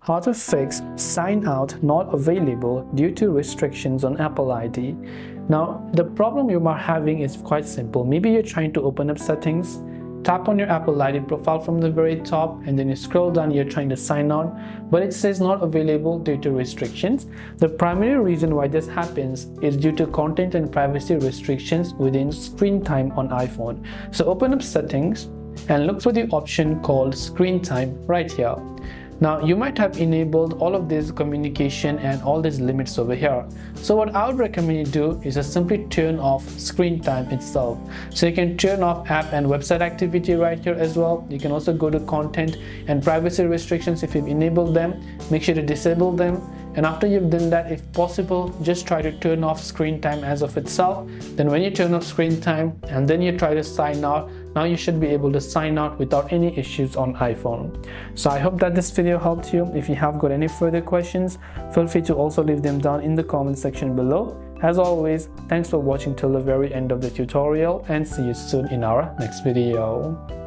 How to fix sign out not available due to restrictions on Apple ID. Now, the problem you are having is quite simple. Maybe you're trying to open up settings, tap on your Apple ID profile from the very top, and then you scroll down, you're trying to sign out, but it says not available due to restrictions. The primary reason why this happens is due to content and privacy restrictions within screen time on iPhone. So open up settings and look for the option called screen time right here. Now you might have enabled all of this communication and all these limits over here. So what I would recommend you do is just simply turn off screen time itself. So you can turn off app and website activity right here as well. You can also go to content and privacy restrictions. If you've enabled them, make sure to disable them. And after you've done that, if possible, just try to turn off screen time as of itself. Then when you turn off screen time and then you try to sign out, now you should be able to sign out without any issues on iPhone. So I hope that this video helped you. If you have got any further questions, feel free to also leave them down in the comment section below. As always, thanks for watching till the very end of the tutorial, and see you soon in our next video.